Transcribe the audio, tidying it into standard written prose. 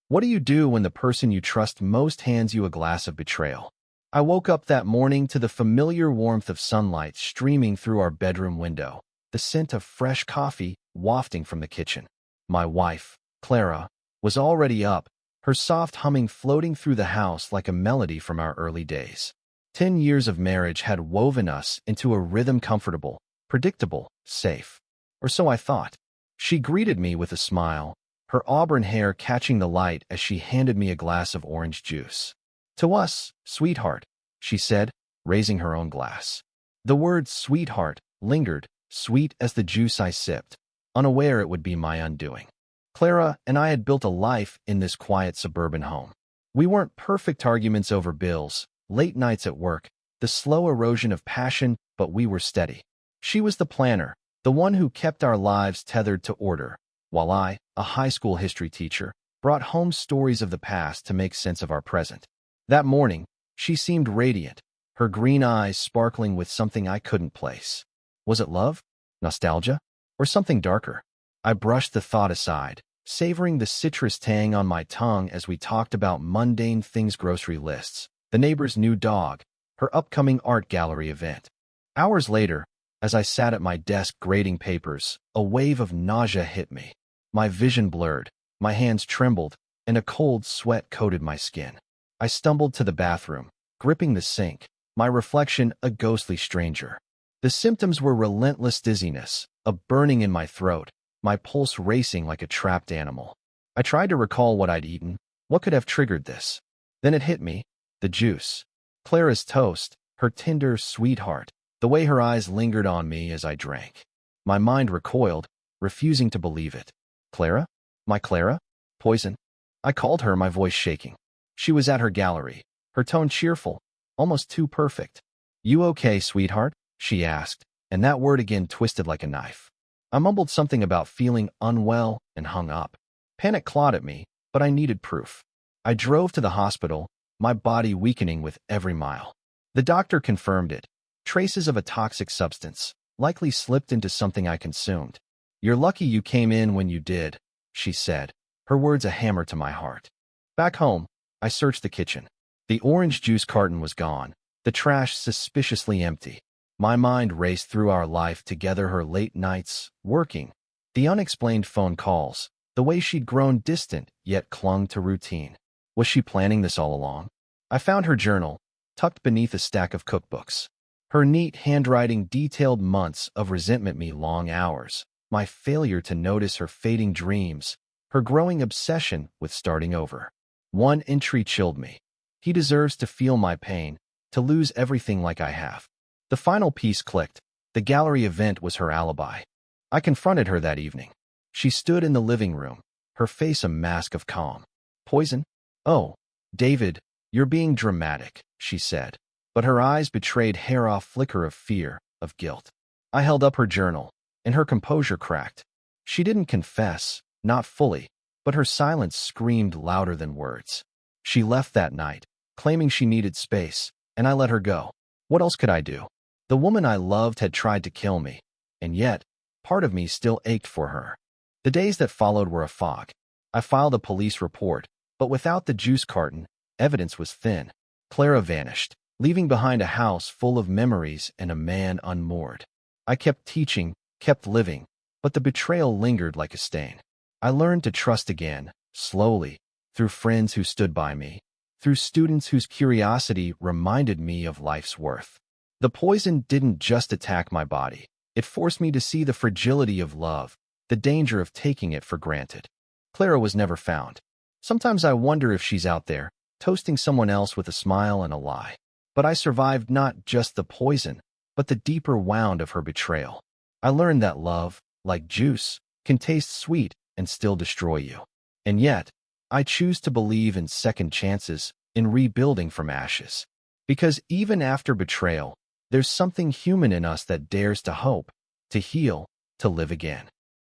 What do you do when the person you trust most hands you a glass of betrayal? I woke up that morning to the familiar warmth of sunlight streaming through our bedroom window, the scent of fresh coffee wafting from the kitchen. My wife, Clara, was already up, her soft humming floating through the house like a melody from our early days. 10 years of marriage had woven us into a rhythm comfortable, predictable, safe. Or so I thought. She greeted me with a smile, her auburn hair catching the light as she handed me a glass of orange juice. "To us, sweetheart," she said, raising her own glass. The word sweetheart lingered, sweet as the juice I sipped, unaware it would be my undoing. Clara and I had built a life in this quiet suburban home. We weren't perfect arguments over bills, late nights at work, the slow erosion of passion, but we were steady. She was the planner, the one who kept our lives tethered to order, while I, a high school history teacher, brought home stories of the past to make sense of our present. That morning, she seemed radiant, her green eyes sparkling with something I couldn't place. Was it love, nostalgia, or something darker? I brushed the thought aside, savoring the citrus tang on my tongue as we talked about mundane things: grocery lists, the neighbor's new dog, her upcoming art gallery event. Hours later, as I sat at my desk grading papers, a wave of nausea hit me. My vision blurred, my hands trembled, and a cold sweat coated my skin. I stumbled to the bathroom, gripping the sink, my reflection a ghostly stranger. The symptoms were relentless dizziness, a burning in my throat, my pulse racing like a trapped animal. I tried to recall what I'd eaten, what could have triggered this. Then it hit me, the juice. Clara's toast, her tender sweetheart, the way her eyes lingered on me as I drank. My mind recoiled, refusing to believe it. Clara? My Clara? Poison? I called her, my voice shaking. She was at her gallery, her tone cheerful, almost too perfect. "You okay, sweetheart?" she asked, and that word again twisted like a knife. I mumbled something about feeling unwell and hung up. Panic clawed at me, but I needed proof. I drove to the hospital, my body weakening with every mile. The doctor confirmed it. Traces of a toxic substance, likely slipped into something I consumed. "You're lucky you came in when you did," she said, her words a hammer to my heart. Back home, I searched the kitchen. The orange juice carton was gone, the trash suspiciously empty. My mind raced through our life together, her late nights, working, the unexplained phone calls, the way she'd grown distant yet clung to routine. Was she planning this all along? I found her journal, tucked beneath a stack of cookbooks. Her neat handwriting detailed months of resentment, me long hours, my failure to notice her fading dreams, her growing obsession with starting over. One entry chilled me. "He deserves to feel my pain, to lose everything like I have." The final piece clicked. The gallery event was her alibi. I confronted her that evening. She stood in the living room, her face a mask of calm. "Poison? Oh, David, you're being dramatic," she said, but her eyes betrayed hair-off flicker of fear, of guilt. I held up her journal, and her composure cracked. She didn't confess, not fully, but her silence screamed louder than words. She left that night, claiming she needed space, and I let her go. What else could I do? The woman I loved had tried to kill me, and yet, part of me still ached for her. The days that followed were a fog. I filed a police report, but without the juice carton, evidence was thin. Clara vanished, leaving behind a house full of memories and a man unmoored. I kept teaching, kept living, but the betrayal lingered like a stain. I learned to trust again, slowly, through friends who stood by me, through students whose curiosity reminded me of life's worth. The poison didn't just attack my body. It forced me to see the fragility of love, the danger of taking it for granted. Clara was never found. Sometimes I wonder if she's out there, toasting someone else with a smile and a lie. But I survived not just the poison, but the deeper wound of her betrayal. I learned that love, like juice, can taste sweet and still destroy you. And yet, I choose to believe in second chances, in rebuilding from ashes. Because even after betrayal, there's something human in us that dares to hope, to heal, to live again.